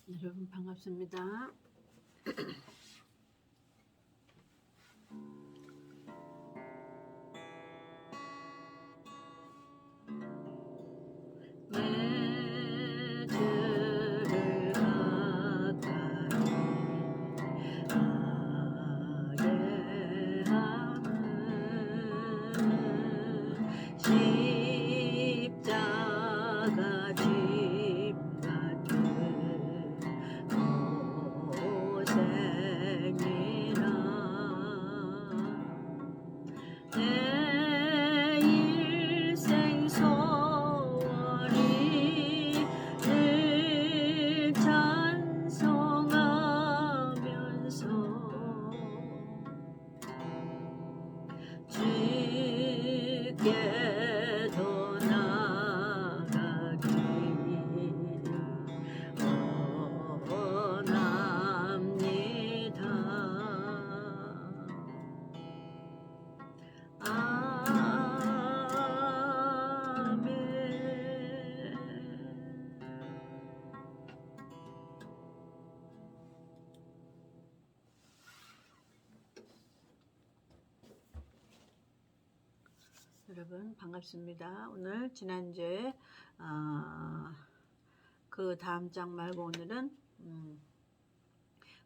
여러분 반갑습니다. 매주를 가까이 하게 하는 십자가 짐 같은 고생이라 내 일생 소원이 늘 찬송하면서 주께도 나가기 원합니다. 아멘. 여러분 반갑습니다. 오늘 지난주에 그 다음 장 말고 오늘은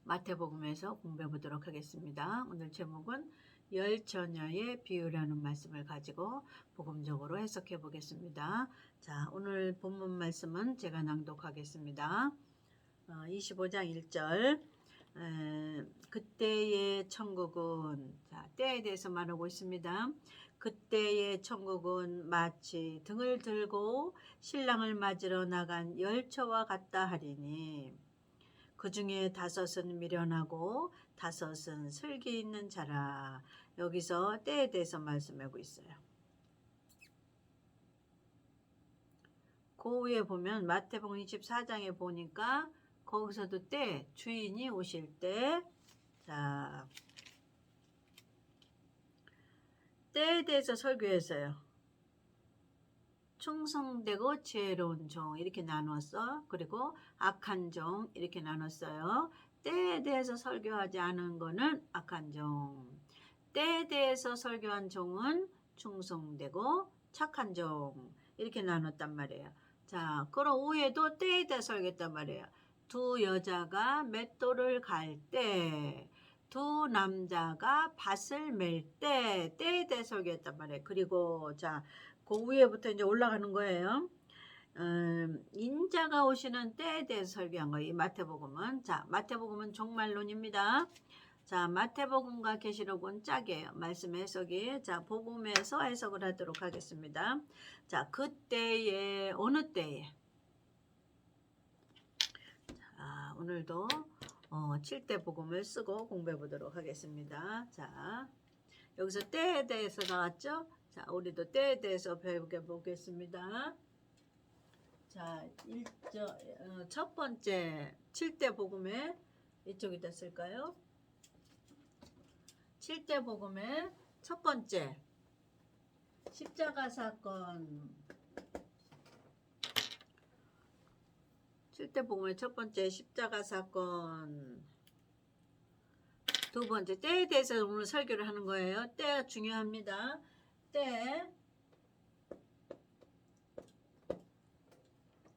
마태복음에서 공부해 보도록 하겠습니다. 오늘 제목은 열 처녀의 비유라는 말씀을 가지고 복음적으로 해석해 보겠습니다. 자, 오늘 본문 말씀은 제가 낭독하겠습니다. 25장 1절 그때의 천국은, 자, 때에 대해서 말하고 있습니다. 그때의 천국은 마치 등을 들고 신랑을 맞으러 나간 열처와 같다 하리니 그 중에 5은 미련하고 5은 슬기 있는 자라. 여기서 때에 대해서 말씀하고 있어요. 그 위에 보면 마태복음 24장에 보니까 거기서도 때, 주인이 오실 때, 자, 때에 대해서 설교했어요. 충성되고 지혜로운 종 이렇게 나눴어. 그리고 악한 종 이렇게 나눴어요. 때에 대해서 설교하지 않은 거는 악한 종, 때에 대해서 설교한 종은 충성되고 착한 종 이렇게 나눴단 말이에요. 자, 그럼 위에도 때에 대해서 설교했단 말이에요. 두 여자가 맷돌을 갈 때, 두 남자가 밭을 멜 때, 때에 대해서 설교했단 말이에요. 그리고 자, 그 위에부터 이제 올라가는 거예요. 인자가 오시는 때에 대해서 설교한 거예요. 이 마태복음은. 자, 마태복음은 종말론입니다. 자, 마태복음과 계시록은 짝이에요. 말씀 해석이. 자, 복음에서 해석을 하도록 하겠습니다. 자, 그때에, 어느 때에. 자, 오늘도 7대 복음을 쓰고 공부해 보도록 하겠습니다. 자, 여기서 때에 대해서 나왔죠? 자, 우리도 때에 대해서 배워보겠습니다. 자, 첫 번째 7대 복음에 이쪽에다 쓸까요? 7대 복음의 첫 번째 십자가 사건. 7대 복음의 첫 번째 십자가 사건. 두 번째 때에 대해서 오늘 설교를 하는 거예요. 때가 중요합니다.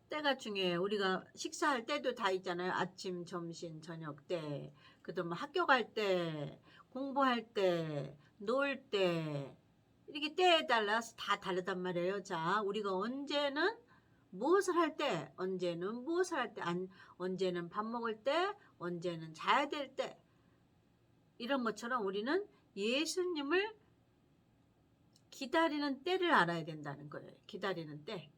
때가 중요해요. 우리가 식사할 때도 다 있잖아요. 아침, 점심, 저녁 때, 그다음 학교 갈 때, 공부할 때, 놀 때, 이렇게 때에 따라서 다 다르단 말이에요. 자, 우리가 언제는 무엇을 할 때, 언제는 무엇을 할 때, 언제는 밥 먹을 때, 언제는 자야 될 때, 이런 것처럼 우리는 예수님을 기다리는 때를 알아야 된다는 거예요. 기다리는 때.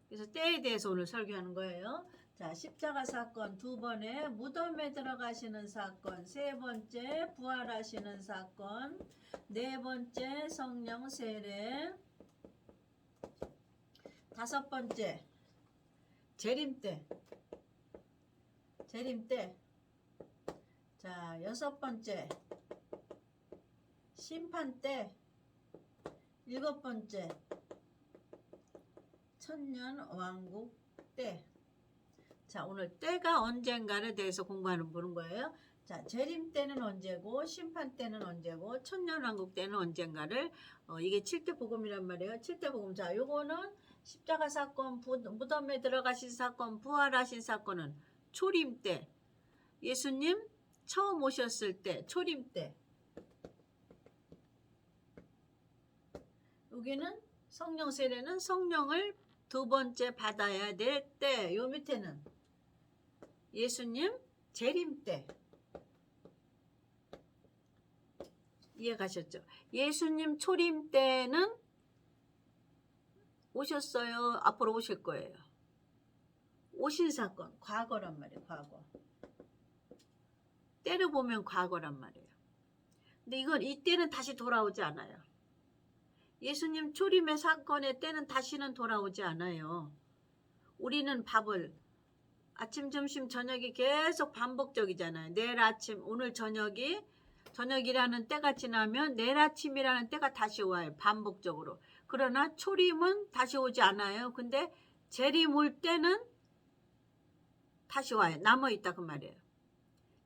그래서 때에 대해서 오늘 설교하는 거예요. 자, 십자가 사건, 두 번에 무덤에 들어가시는 사건, 세 번째 부활하시는 사건, 네 번째 성령 세례, 다섯 번째 재림때, 자, 여섯 번째 심판때, 일곱 번째 천년 왕국 때. 자, 오늘 때가 언젠가에 대해서 보는 거예요. 자, 재림 때는 언제고 심판 때는 언제고 천년왕국 때는 언젠가를 이게 7대 복음이란 말이에요. 7대 복음. 자, 요거는 십자가 사건, 무덤에 들어가신 사건, 부활하신 사건은 초림 때. 예수님 처음 오셨을 때, 초림 때. 여기는 성령 세례는 성령을 두 번째 받아야 될 때. 요 밑에는 예수님 재림 때. 이해가셨죠? 예수님 초림 때는 오셨어요? 앞으로 오실 거예요? 오신 사건, 과거란 말이에요. 과거. 때를 보면 과거란 말이에요. 근데 이건 이때는 다시 돌아오지 않아요. 예수님 초림의 사건의 때는 다시는 돌아오지 않아요. 우리는 밥을 아침, 점심, 저녁이 계속 반복적이잖아요. 내일 아침, 오늘 저녁이라는 때가 지나면 내일 아침이라는 때가 다시 와요. 반복적으로. 그러나 초림은 다시 오지 않아요. 근데 재림 올 때는 다시 와요. 남아있다 그 말이에요.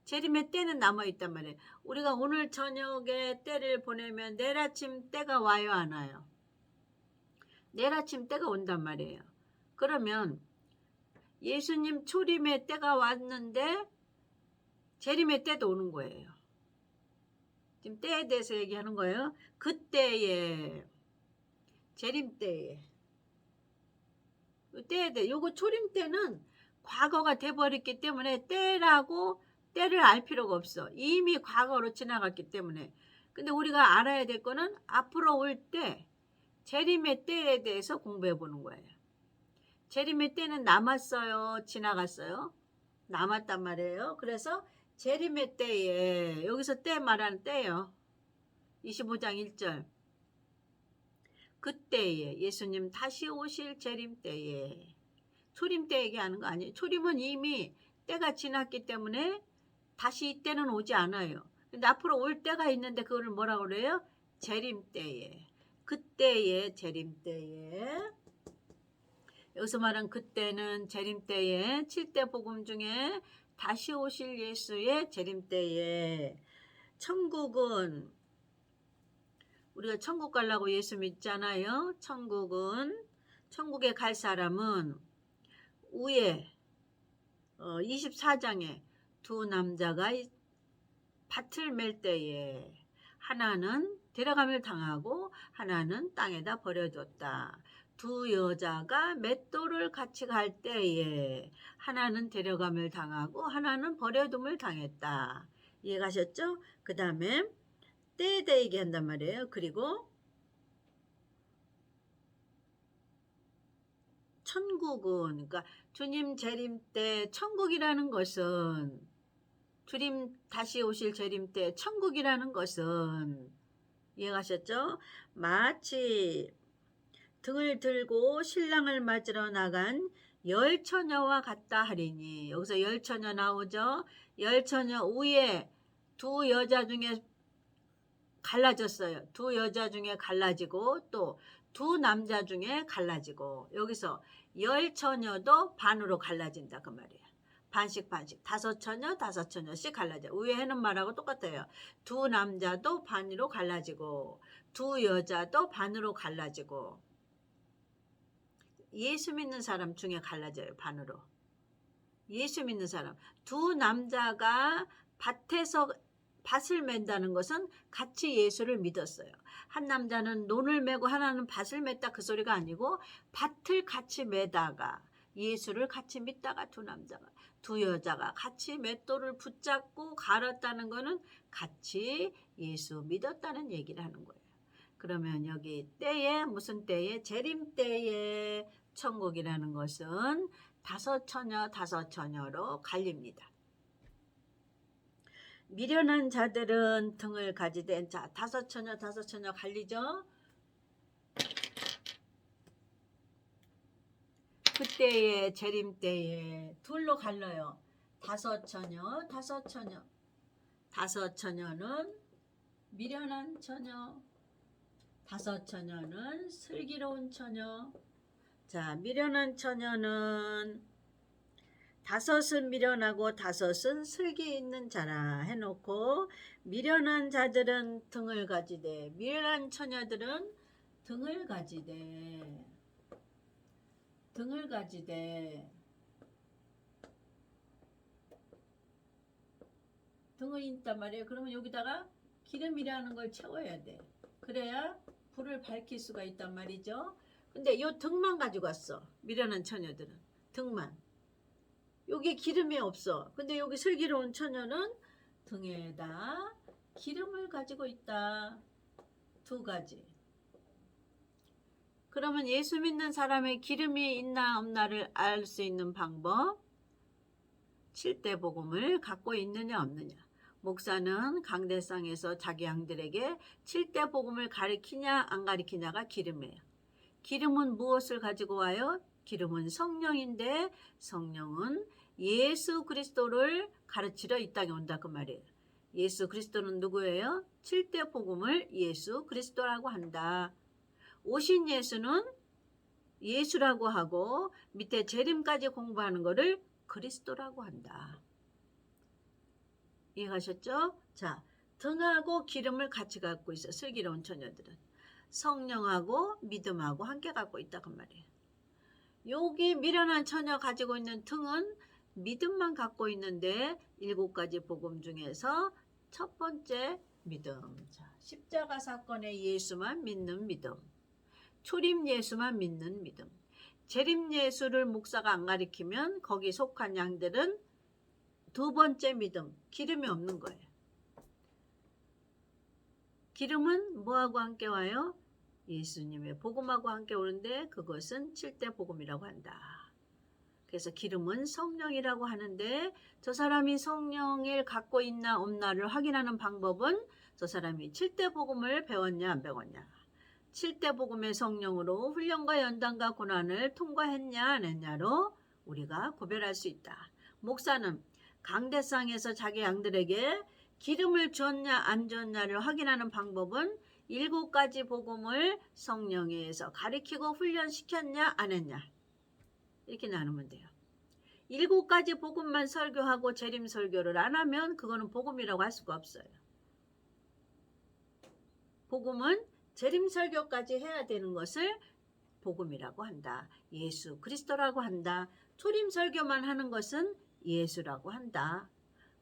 재림의 때는 남아있단 말이에요. 우리가 오늘 저녁에 때를 보내면 내일 아침 때가 와요, 안 와요? 내일 아침 때가 온단 말이에요. 그러면 예수님 초림의 때가 왔는데 재림의 때도 오는 거예요. 지금 때에 대해서 얘기하는 거예요. 그때에, 재림 때에. 때에 대해, 요거 초림 때는 과거가 돼버렸기 때문에 때를 알 필요가 없어. 이미 과거로 지나갔기 때문에. 근데 우리가 알아야 될 거는 앞으로 올 때, 재림의 때에 대해서 공부해 보는 거예요. 재림의 때는 남았어요? 지나갔어요? 남았단 말이에요. 그래서 재림의 때에, 여기서 때 말하는 때요. 25장 1절. 그때에, 예수님 다시 오실 재림 때에. 초림 때 얘기하는 거 아니에요. 초림은 이미 때가 지났기 때문에 다시 이때는 오지 않아요. 근데 앞으로 올 때가 있는데 그거를 뭐라고 그래요? 재림 때에. 그때에, 재림 때에. 여기서 말한 그때는 재림 때에 7대 복음 중에 다시 오실 예수의 재림 때에. 천국은 우리가 천국 가려고 예수 믿잖아요. 천국에 갈 사람은 위에 24장에 두 남자가 밭을 멜 때에 하나는 데려감을 당하고 하나는 땅에다 버려졌다. 두 여자가 맷돌을 같이 갈 때에 하나는 데려감을 당하고 하나는 버려둠을 당했다. 이해가셨죠? 그 다음에 때에 대해 얘기한단 말이에요. 그리고 천국은, 그러니까 주님 재림 때 천국이라는 것은, 주님 다시 오실 재림 때 천국이라는 것은, 이해가셨죠? 마치 등을 들고 신랑을 맞으러 나간 열처녀와 같다 하리니. 여기서 열처녀 나오죠? 열처녀 위에 두 여자 중에 갈라졌어요. 두 여자 중에 갈라지고 또 두 남자 중에 갈라지고, 여기서 열 처녀도 반으로 갈라진다 그 말이에요. 반씩 다섯 처녀씩 갈라져. 위에 해는 말하고 똑같아요. 두 남자도 반으로 갈라지고 두 여자도 반으로 갈라지고. 예수 믿는 사람 중에 갈라져요. 반으로. 예수 믿는 사람. 두 남자가 밭을 맨다는 것은 같이 예수를 믿었어요. 한 남자는 논을 메고 하나는 밭을 맸다 그 소리가 아니고 밭을 같이 매다가 예수를 같이 믿다가 두 여자가 같이 맷돌을 붙잡고 갈았다는 것은 같이 예수 믿었다는 얘기를 하는 거예요. 그러면 여기 때에, 무슨 때에? 재림 때에 천국이라는 것은 다섯 처녀로 갈립니다. 미련한 자들은 등을 가지되, 자, 다섯 처녀 갈리죠? 그때에, 재림 때에 둘로 갈려요. 다섯 처녀는 미련한 처녀, 다섯 처녀는 슬기로운 처녀. 자, 미련한 처녀는 다섯은 미련하고 다섯은 슬기 있는 자라 해놓고 미련한 자들은 등을 가지되 미련한 처녀들은 등을 가지되 등을 가지되 등을 있단 말이에요. 그러면 여기다가 기름이라는 걸 채워야 돼. 그래야 불을 밝힐 수가 있단 말이죠. 근데 요 등만 가지고 왔어. 미련한 처녀들은 등만. 여기 기름이 없어. 근데 여기 슬기로운 처녀는 등에다 기름을 가지고 있다. 두 가지. 그러면 예수 믿는 사람의 기름이 있나 없나를 알 수 있는 방법. 7대 복음을 갖고 있느냐 없느냐. 목사는 강대상에서 자기 양들에게 7대 복음을 가리키냐 안 가리키냐가 기름이에요. 기름은 무엇을 가지고 와요? 기름은 성령인데 성령은 예수 그리스도를 가르치러 이 땅에 온다 그 말이에요. 예수 그리스도는 누구예요? 7대 복음을 예수 그리스도라고 한다. 오신 예수는 예수라고 하고 밑에 재림까지 공부하는 것을 그리스도라고 한다. 이해가셨죠? 자, 등하고 기름을 같이 갖고 있어. 슬기로운 처녀들은 성령하고 믿음하고 함께 갖고 있다 그 말이에요. 여기 미련한 처녀 가지고 있는 등은 믿음만 갖고 있는데 7가지 복음 중에서 첫 번째 믿음. 자, 십자가 사건의 예수만 믿는 믿음. 초림 예수만 믿는 믿음. 재림 예수를 목사가 안 가리키면 거기 속한 양들은 두 번째 믿음. 기름이 없는 거예요. 기름은 뭐하고 함께 와요? 예수님의 복음하고 함께 오는데 그것은 7대 복음이라고 한다. 그래서 기름은 성령이라고 하는데 저 사람이 성령을 갖고 있나 없나를 확인하는 방법은 저 사람이 7대 복음을 배웠냐 안 배웠냐. 7대 복음의 성령으로 훈련과 연단과 고난을 통과했냐 안 했냐로 우리가 구별할 수 있다. 목사는 강대상에서 자기 양들에게 기름을 줬냐 안 줬냐를 확인하는 방법은 7가지 복음을 성령에 의해서 가르치고 훈련시켰냐 안 했냐 이렇게 나누면 돼요. 7가지 복음만 설교하고 재림 설교를 안 하면 그거는 복음이라고 할 수가 없어요. 복음은 재림 설교까지 해야 되는 것을 복음이라고 한다. 예수 그리스도라고 한다. 초림 설교만 하는 것은 예수라고 한다.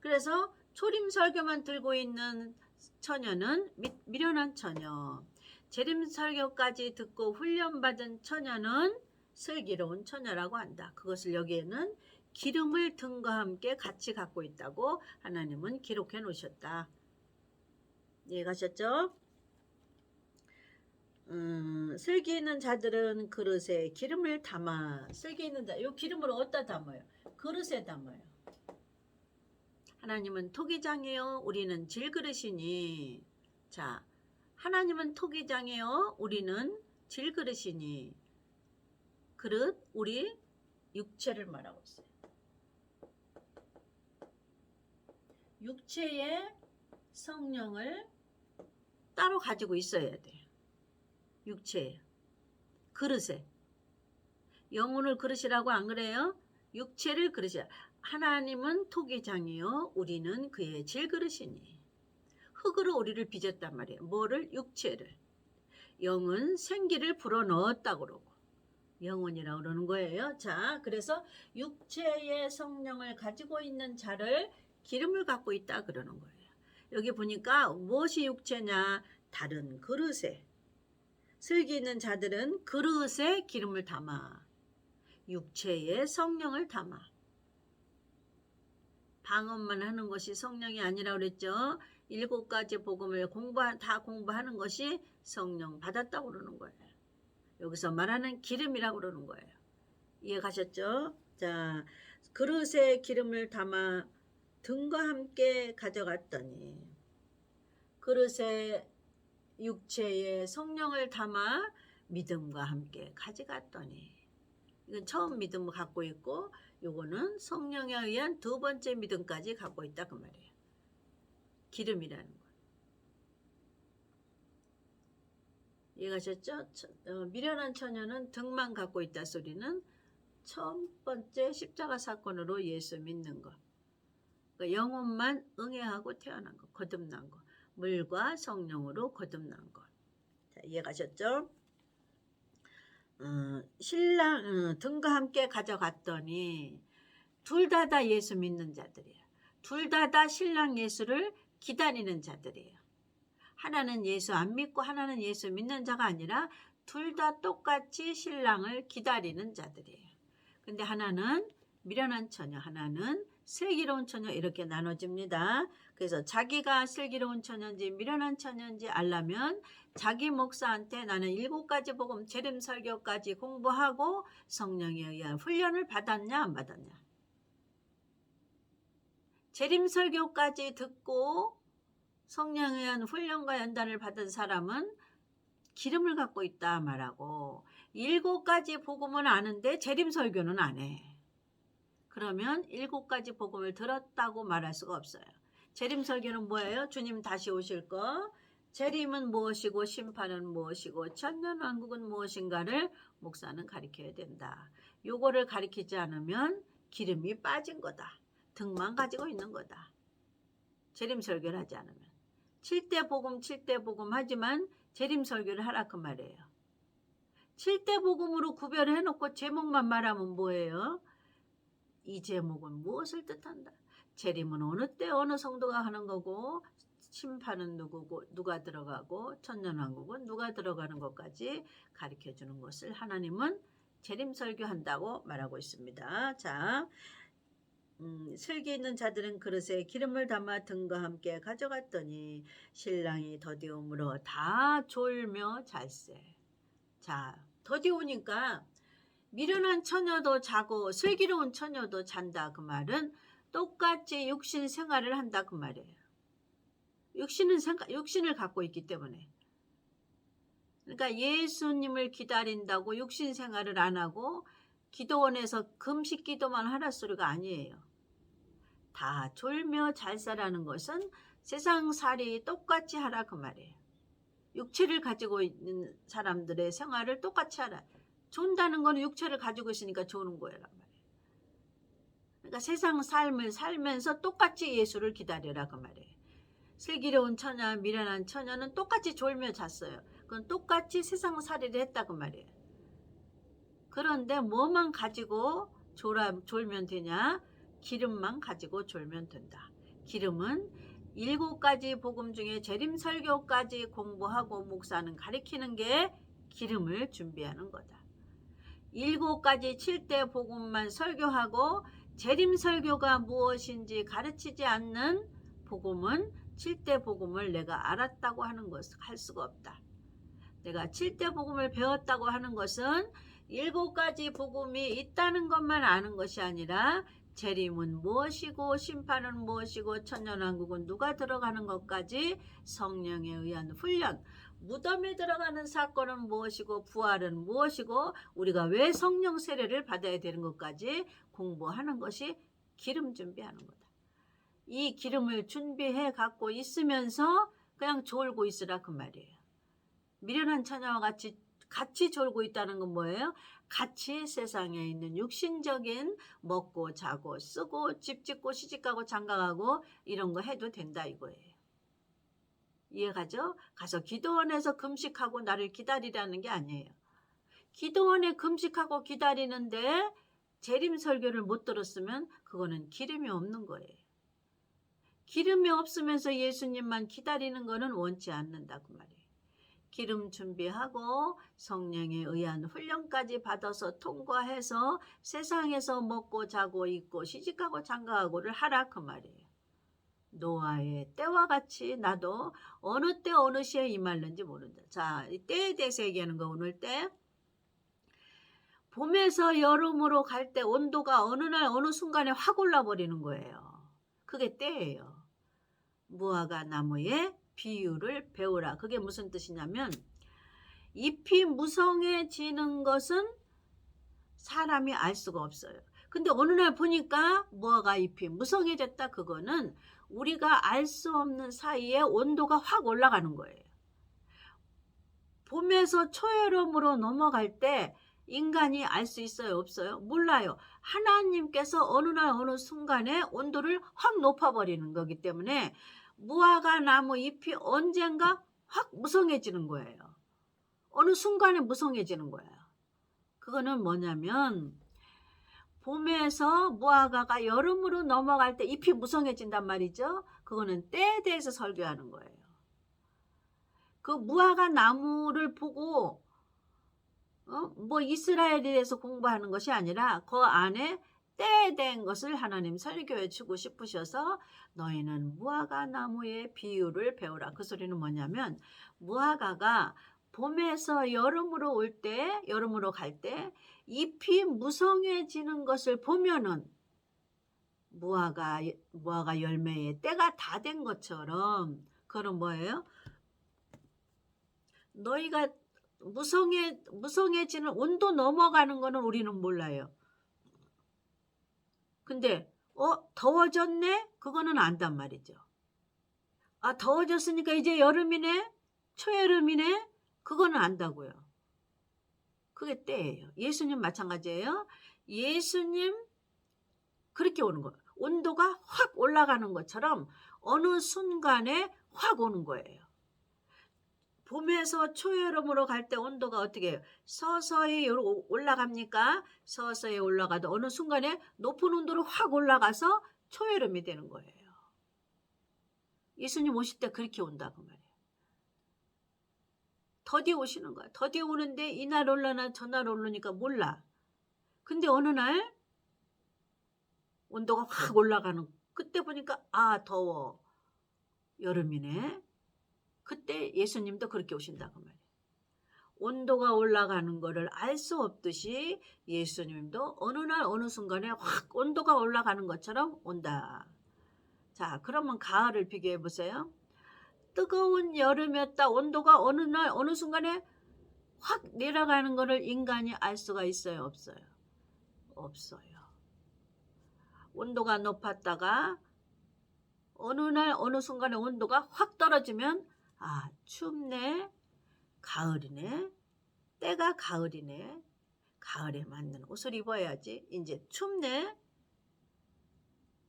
그래서 초림 설교만 들고 있는 처녀는 미련한 처녀. 재림 설교까지 듣고 훈련받은 처녀는 슬기로운 처녀라고 한다. 그것을 여기에는 기름을 등과 함께 같이 갖고 있다고 하나님은 기록해 놓으셨다. 이해가셨죠? 슬기 있는 자들은 그릇에 기름을 담아. 슬기 있는 자, 이 기름을 어디다 담아요? 그릇에 담아요. 하나님은 토기장이요 우리는 질그릇이니. 자, 하나님은 토기장이요 우리는 질그릇이니. 그릇, 우리 육체를 말하고 있어요. 육체의 성령을 따로 가지고 있어야 돼요. 육체에, 그릇에. 영혼을 그릇이라고 안 그래요? 육체를 그릇이야. 하나님은 토기장이요 우리는 그의 질그릇이니. 흙으로 우리를 빚었단 말이에요. 뭐를? 육체를. 영은 생기를 불어넣었다고 그러고 영혼이라고 그러는 거예요. 자, 그래서 육체의 성령을 가지고 있는 자를 기름을 갖고 있다 그러는 거예요. 여기 보니까 무엇이 육체냐? 다른 그릇에. 슬기 있는 자들은 그릇에 기름을 담아. 육체에 성령을 담아. 방언만 하는 것이 성령이 아니라고 그랬죠. 7가지 복음을 다 공부하는 것이 성령 받았다고 그러는 거예요. 여기서 말하는 기름이라고 그러는 거예요. 이해가셨죠? 자, 그릇에 기름을 담아 등과 함께 가져갔더니 그릇에 육체에 성령을 담아 믿음과 함께 가져갔더니 이건 처음 믿음을 갖고 있고 요거는 성령에 의한 두 번째 믿음까지 갖고 있다 그 말이에요. 기름이라는 거. 이해가셨죠? 미련한 처녀는 등만 갖고 있다 소리는 첫 번째 십자가 사건으로 예수 믿는 것. 그러니까 영혼만 응애하고 태어난 것, 거듭난 것. 물과 성령으로 거듭난 것. 자, 이해가셨죠? 신랑 등과 함께 가져갔더니 둘 다 예수 믿는 자들이에요. 둘 다 신랑 예수를 기다리는 자들이에요. 하나는 예수 안 믿고 하나는 예수 믿는 자가 아니라 둘 다 똑같이 신랑을 기다리는 자들이에요. 근데 하나는 미련한 처녀, 하나는 슬기로운 처녀 이렇게 나눠집니다. 그래서 자기가 슬기로운 처녀인지 미련한 처녀인지 알려면 자기 목사한테 나는 7가지 복음 재림 설교까지 공부하고 성령에 의한 훈련을 받았냐 안 받았냐. 재림 설교까지 듣고 성령에 의한 훈련과 연단을 받은 사람은 기름을 갖고 있다 말하고 7가지 복음은 아는데 재림 설교는 안 해. 그러면 7가지 복음을 들었다고 말할 수가 없어요. 재림 설교는 뭐예요? 주님 다시 오실 거. 재림은 무엇이고 심판은 무엇이고 천년왕국은 무엇인가를 목사는 가르쳐야 된다. 요거를 가르치지 않으면 기름이 빠진 거다. 등만 가지고 있는 거다. 재림 설교를 하지 않으면. 7대 복음 하지만 재림 설교를 하라 그 말이에요. 7대 복음으로 구별을 해놓고 제목만 말하면 뭐예요? 이 제목은 무엇을 뜻한다? 재림은 어느 때 어느 성도가 하는 거고 심판은 누구고 누가 들어가고 천년왕국은 누가 들어가는 것까지 가르쳐주는 것을 하나님은 재림 설교한다고 말하고 있습니다. 자, 슬기 있는 자들은 그릇에 기름을 담아 등과 함께 가져갔더니 신랑이 더디움으로 다 졸며 잘세. 자, 더디우니까 미련한 처녀도 자고 슬기로운 처녀도 잔다 그 말은 똑같이 육신 생활을 한다 그 말이에요. 육신을 갖고 있기 때문에. 그러니까 예수님을 기다린다고 육신 생활을 안 하고 기도원에서 금식 기도만 하라 소리가 아니에요. 다 졸며 잘사라는 것은 세상살이 똑같이 하라 그 말이에요. 육체를 가지고 있는 사람들의 생활을 똑같이 하라. 존다는 거는 육체를 가지고 있으니까 조는 거란 말이에요. 그러니까 세상 삶을 살면서 똑같이 예수를 기다려라 그 말이에요. 슬기로운 처녀, 미련한 처녀는 똑같이 졸며 잤어요. 그건 똑같이 세상살이를 했다 그 말이에요. 그런데 뭐만 가지고 졸면 되냐? 기름만 가지고 졸면 된다. 기름은 7가지 복음 중에 재림 설교까지 공부하고 목사는 가르치는 게 기름을 준비하는 거다. 7가지 7대 복음만 설교하고 재림 설교가 무엇인지 가르치지 않는 복음은 7대 복음을 내가 알았다고 하는 것을 할 수가 없다. 내가 7대 복음을 배웠다고 하는 것은 7가지 복음이 있다는 것만 아는 것이 아니라 재림은 무엇이고 심판은 무엇이고 천년왕국은 누가 들어가는 것까지 성령에 의한 훈련, 무덤에 들어가는 사건은 무엇이고 부활은 무엇이고 우리가 왜 성령 세례를 받아야 되는 것까지 공부하는 것이 기름 준비하는 거다. 이 기름을 준비해 갖고 있으면서 그냥 졸고 있으라 그 말이에요. 미련한 처녀와 같이 졸고 있다는 건 뭐예요? 같이 세상에 있는 육신적인 먹고 자고 쓰고 집 짓고 시집가고 장가가고 이런 거 해도 된다 이거예요. 이해가죠? 가서 기도원에서 금식하고 나를 기다리라는 게 아니에요. 기도원에 금식하고 기다리는데 재림 설교를 못 들었으면 그거는 기름이 없는 거예요. 기름이 없으면서 예수님만 기다리는 거는 원치 않는다 그 말이에요. 기름 준비하고 성령에 의한 훈련까지 받아서 통과해서 세상에서 먹고 자고 있고 시집가고 장가가고를 하라 그 말이에요. 노아의 때와 같이 나도 어느 때 어느 시에 임할는지 모른다. 자, 이 때에 대해서 얘기하는 거 오늘 때. 봄에서 여름으로 갈 때 온도가 어느 날 어느 순간에 확 올라버리는 거예요. 그게 때예요. 무화과 나무의 비유를 배우라. 그게 무슨 뜻이냐면 잎이 무성해지는 것은 사람이 알 수가 없어요. 근데 어느 날 보니까 무화과 잎이 무성해졌다. 그거는 우리가 알 수 없는 사이에 온도가 확 올라가는 거예요. 봄에서 초여름으로 넘어갈 때 인간이 알 수 있어요? 없어요? 몰라요. 하나님께서 어느 날 어느 순간에 온도를 확 높아버리는 거기 때문에 무화과 나무 잎이 언젠가 확 무성해지는 거예요. 어느 순간에 무성해지는 거예요. 그거는 뭐냐면 봄에서 무화과가 여름으로 넘어갈 때 잎이 무성해진단 말이죠. 그거는 때에 대해서 설교하는 거예요. 그 무화과 나무를 보고 뭐 이스라엘에 대해서 공부하는 것이 아니라 그 안에 때에 대한 것을 하나님 설교해 주고 싶으셔서 너희는 무화과 나무의 비유를 배우라. 그 소리는 뭐냐면 무화과가 봄에서 여름으로 갈 때 잎이 무성해지는 것을 보면은 무화과 열매의 때가 다 된 것처럼 그건 뭐예요? 너희가 무성해지는 온도 넘어가는 거는 우리는 몰라요. 근데 더워졌네? 그거는 안단 말이죠. 아, 더워졌으니까 이제 여름이네? 초여름이네? 그거는 안다고요. 그게 때예요. 예수님 마찬가지예요. 예수님 그렇게 오는 거예요. 온도가 확 올라가는 것처럼 어느 순간에 확 오는 거예요. 봄에서 초여름으로 갈 때 온도가 어떻게 해요? 서서히 올라갑니까? 서서히 올라가도 어느 순간에 높은 온도로 확 올라가서 초여름이 되는 거예요. 예수님 오실 때 그렇게 온다고 말이에요. 더디 오시는 거야. 더디 오는데 이날 올라나 저날 오르니까 몰라. 근데 어느 날 온도가 확 올라가는 그때 보니까 더워. 여름이네. 그때 예수님도 그렇게 오신다고 말이에요. 온도가 올라가는 거를 알 수 없듯이 예수님도 어느 날 어느 순간에 확 온도가 올라가는 것처럼 온다. 자, 그러면 가을을 비교해 보세요. 뜨거운 여름이었다. 온도가 어느 날 어느 순간에 확 내려가는 거를 인간이 알 수가 있어요? 없어요? 없어요. 온도가 높았다가 어느 날 어느 순간에 온도가 확 떨어지면 춥네. 가을이네. 때가 가을이네. 가을에 맞는 옷을 입어야지. 이제 춥네.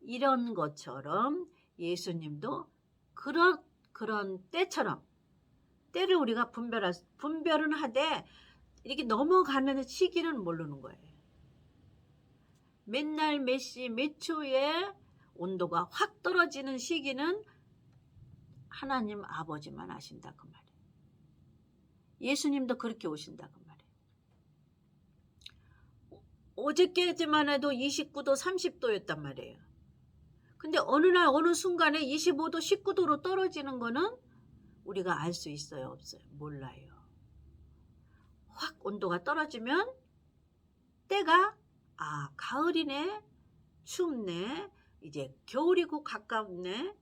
이런 것처럼 예수님도 그런 때처럼 때를 우리가 분별은 하되 이렇게 넘어가는 시기는 모르는 거예요. 맨날 몇 시 몇 초에 온도가 확 떨어지는 시기는 하나님 아버지만 아신다 그 말이에요. 예수님도 그렇게 오신다 그 말이에요. 어저께지만 해도 29도 30도였단 말이에요. 근데 어느 날 어느 순간에 25도 19도로 떨어지는 거는 우리가 알 수 있어요? 없어요? 몰라요. 확 온도가 떨어지면 때가 가을이네. 춥네. 이제 겨울이고 가깝네.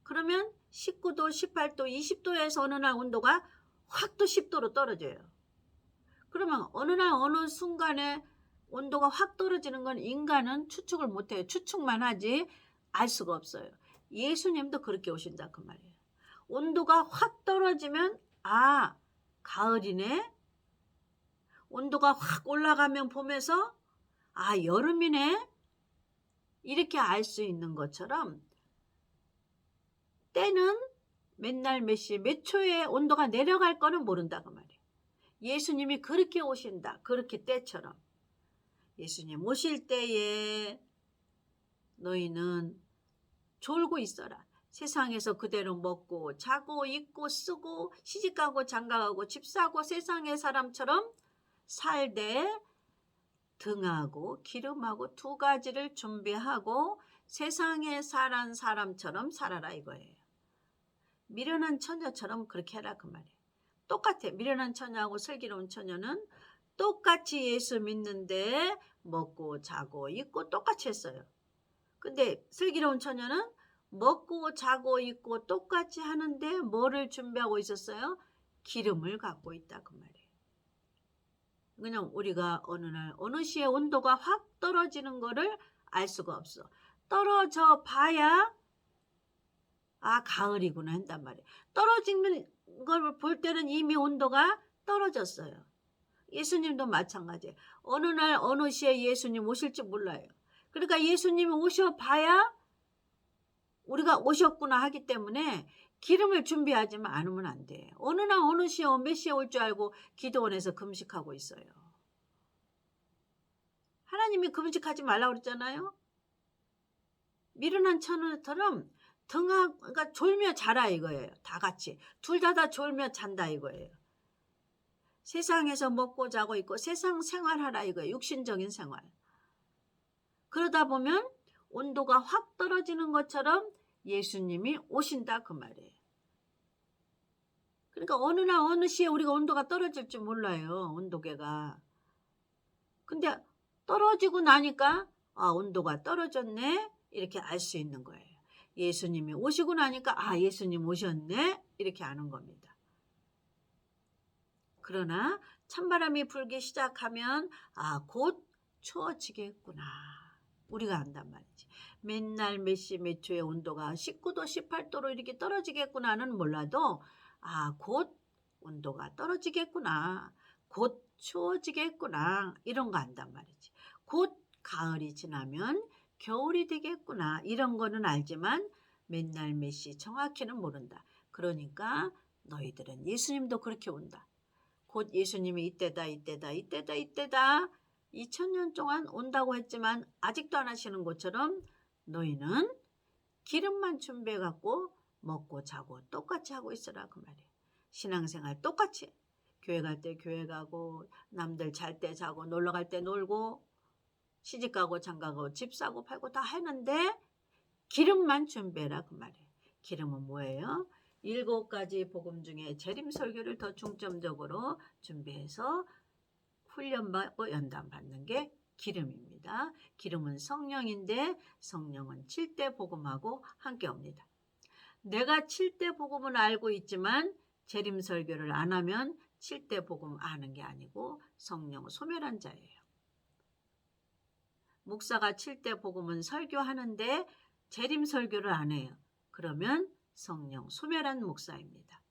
그러면 19도 18도 20도에서 어느 날 온도가 확 또 10도로 떨어져요. 그러면 어느 날 어느 순간에 온도가 확 떨어지는 건 인간은 추측을 못해요. 추측만 하지 알 수가 없어요. 예수님도 그렇게 오신다 그 말이에요. 온도가 확 떨어지면 가을이네. 온도가 확 올라가면 봄에서 여름이네. 이렇게 알 수 있는 것처럼 때는 맨날 몇 시 몇 초에 온도가 내려갈 거는 모른다 그 말이에요. 예수님이 그렇게 오신다. 그렇게 때처럼. 예수님 오실 때에 너희는 졸고 있어라. 세상에서 그대로 먹고 자고 입고 쓰고 시집가고 장가가고 집 사고 세상의 사람처럼 살되 등하고 기름하고 두 가지를 준비하고 세상에 사는 사람처럼 살아라 이거예요. 미련한 처녀처럼 그렇게 해라 그 말이에요. 똑같아. 미련한 처녀하고 슬기로운 처녀는 똑같이 예수 믿는데 먹고 자고 입고 똑같이 했어요. 근데 슬기로운 처녀는 먹고 자고 입고 똑같이 하는데 뭐를 준비하고 있었어요? 기름을 갖고 있다 그 말이에요. 그냥 우리가 어느 날 어느 시에 온도가 확 떨어지는 거를 알 수가 없어. 떨어져 봐야 가을이구나 한단 말이에요. 떨어지는 걸 볼 때는 이미 온도가 떨어졌어요. 예수님도 마찬가지예요. 어느 날 어느 시에 예수님 오실지 몰라요. 그러니까 예수님이 오셔봐야 우리가 오셨구나 하기 때문에 기름을 준비하지 않으면 안 돼. 어느 날 어느 시에 몇 시에 올 줄 알고 기도원에서 금식하고 있어요. 하나님이 금식하지 말라고 그랬잖아요. 미련한 처녀처럼 그러니까 졸며 자라 이거예요. 다 같이. 둘 다 졸며 잔다 이거예요. 세상에서 먹고 자고 있고 세상 생활하라 이거예요. 육신적인 생활. 그러다 보면 온도가 확 떨어지는 것처럼 예수님이 오신다 그 말이에요. 그러니까 어느 날 어느 시에 우리가 온도가 떨어질 줄 몰라요. 온도계가. 근데 떨어지고 나니까 온도가 떨어졌네 이렇게 알 수 있는 거예요. 예수님이 오시고 나니까 예수님 오셨네 이렇게 아는 겁니다. 그러나 찬바람이 불기 시작하면 곧 추워지겠구나 우리가 안단 말이지. 맨날 몇 시 몇 초의 온도가 19도 18도로 이렇게 떨어지겠구나는 몰라도 곧 온도가 떨어지겠구나 곧 추워지겠구나 이런 거 안단 말이지. 곧 가을이 지나면 겨울이 되겠구나 이런 거는 알지만 맨날 몇 시 정확히는 모른다. 그러니까 너희들은 예수님도 그렇게 온다. 곧 예수님이 이때다 2000년 동안 온다고 했지만 아직도 안 하시는 것처럼 너희는 기름만 준비해 갖고 먹고 자고 똑같이 하고 있으라 그 말이에요. 신앙생활 똑같이 교회 갈 때 교회 가고 남들 잘 때 자고 놀러 갈 때 놀고 시집 가고 장가 가고 집 사고 팔고 다 하는데 기름만 준비해라 그 말이에요. 기름은 뭐예요? 7가지 복음 중에 재림 설교를 더 중점적으로 준비해서 훈련받고 연단받는 게 기름입니다. 기름은 성령인데 성령은 7대 복음하고 함께 옵니다. 내가 7대 복음은 알고 있지만 재림 설교를 안 하면 7대 복음 아는 게 아니고 성령 소멸한 자예요. 목사가 7대 복음은 설교하는데 재림 설교를 안 해요. 그러면 성령 소멸한 목사입니다.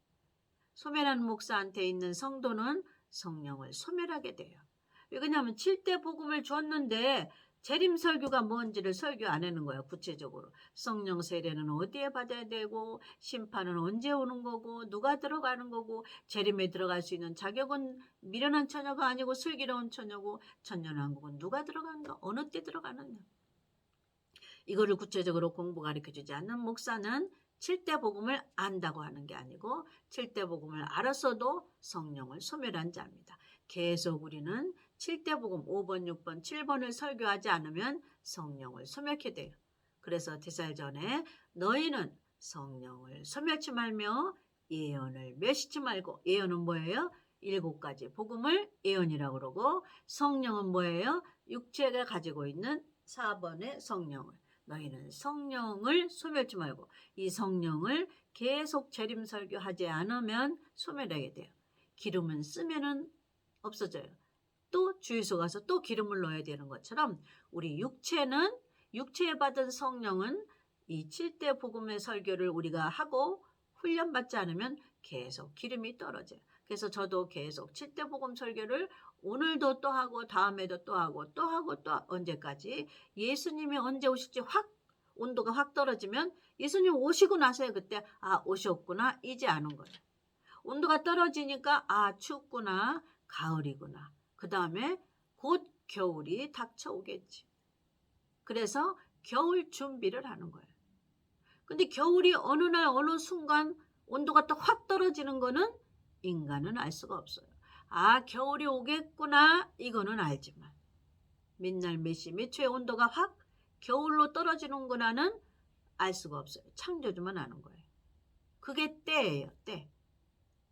소멸한 목사한테 있는 성도는 성령을 소멸하게 돼요. 왜냐하면 7대 복음을 줬는데 재림 설교가 뭔지를 설교 안 하는 거예요. 구체적으로 성령 세례는 어디에 받아야 되고 심판은 언제 오는 거고 누가 들어가는 거고 재림에 들어갈 수 있는 자격은 미련한 처녀가 아니고 슬기로운 처녀고 천년왕국은 누가 들어가는가 어느 때 들어가느냐 이거를 구체적으로 공부 가르쳐주지 않는 목사는 7대 복음을 안다고 하는 게 아니고 7대 복음을 알았어도 성령을 소멸한 자입니다. 계속 우리는 7대 복음 5번, 6번, 7번을 설교하지 않으면 성령을 소멸케 돼요. 그래서 대살전에 너희는 성령을 소멸치 말며 예언을 멸시치 말고 예언은 뭐예요? 7가지 복음을 예언이라고 그러고 성령은 뭐예요? 육체가 가지고 있는 4번의 성령을 너희는 성령을 소멸치 말고 이 성령을 계속 재림 설교하지 않으면 소멸하게 돼요. 기름은 쓰면은 없어져요. 또 주유소 가서 또 기름을 넣어야 되는 것처럼 우리 육체에 받은 성령은 이 7대 복음의 설교를 우리가 하고 훈련받지 않으면 계속 기름이 떨어져요. 그래서 저도 계속 7대 복음 설교를 오늘도 또 하고 다음에도 또 하고 또 언제까지 예수님이 언제 오실지 온도가 확 떨어지면 예수님 오시고 나서야 그때 오셨구나 이제 아는 거예요. 온도가 떨어지니까 춥구나 가을이구나. 그 다음에 곧 겨울이 닥쳐오겠지. 그래서 겨울 준비를 하는 거예요. 근데 겨울이 어느 날 어느 순간 온도가 또 확 떨어지는 거는 인간은 알 수가 없어요. 겨울이 오겠구나 이거는 알지만 맨날 몇 시 몇 초의 온도가 확 겨울로 떨어지는구나는 알 수가 없어요. 창조주만 아는 거예요. 그게 때예요. 때.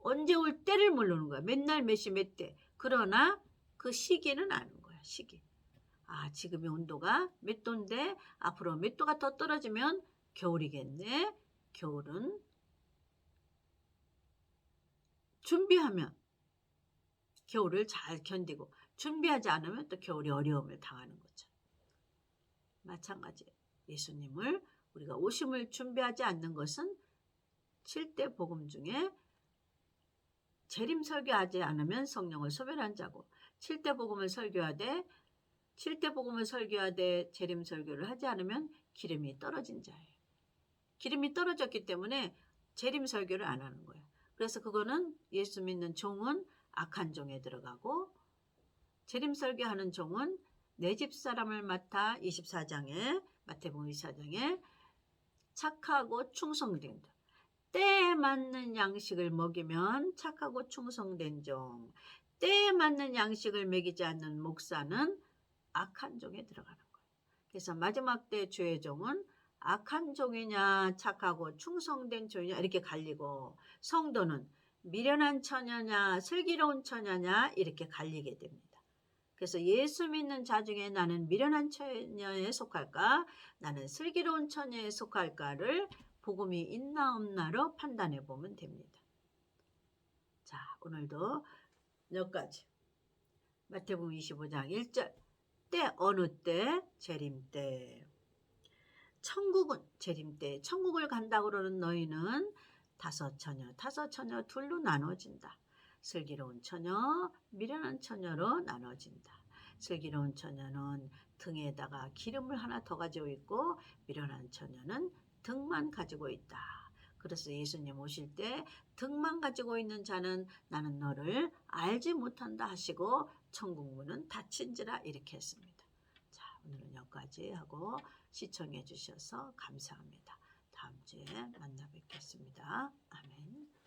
언제 올 때를 모르는 거야. 맨날 몇 시 몇 때. 그러나 그 시기는 아는 거야. 시기. 지금의 온도가 몇 도인데 앞으로 몇 도가 더 떨어지면 겨울이겠네. 겨울은 준비하면 겨울을 잘 견디고 준비하지 않으면 또 겨울이 어려움을 당하는 거죠. 마찬가지 예수님을 우리가 오심을 준비하지 않는 것은 7대 복음 중에 재림 설교하지 않으면 성령을 소멸한 자고 7대 복음을 설교하되 7대 복음을 설교하되 재림 설교를 하지 않으면 기름이 떨어진 자예요. 기름이 떨어졌기 때문에 재림 설교를 안 하는 거예요. 그래서 그거는 예수 믿는 종은 악한 종에 들어가고 재림 설교하는 종은 내 집 사람을 맡아 24장에 마태복음 24장에 착하고 충성된 종. 때에 맞는 양식을 먹이면 착하고 충성된 종. 때에 맞는 양식을 먹이지 않는 목사는 악한 종에 들어가는 거예요. 그래서 마지막 때 주의 종은 악한 종이냐 착하고 충성된 종이냐 이렇게 갈리고 성도는 미련한 처녀냐 슬기로운 처녀냐 이렇게 갈리게 됩니다. 그래서 예수 믿는 자 중에 나는 미련한 처녀에 속할까 나는 슬기로운 처녀에 속할까를 복음이 있나 없나로 판단해 보면 됩니다. 자, 오늘도 몇 가지 마태복음 25장 1절 때 어느 때 재림 때 천국은 재림 때 천국을 간다고 그러는 너희는 다섯 처녀 둘로 나눠진다. 슬기로운 처녀 미련한 처녀로 나눠진다. 슬기로운 처녀는 등에다가 기름을 하나 더 가지고 있고 미련한 처녀는 등만 가지고 있다. 그래서 예수님 오실 때 등만 가지고 있는 자는 나는 너를 알지 못한다 하시고 천국 문은 닫힌지라 이렇게 했습니다. 자, 오늘은 여기까지 하고 시청해 주셔서 감사합니다. 다음 주에 만나 뵙겠습니다. 아멘.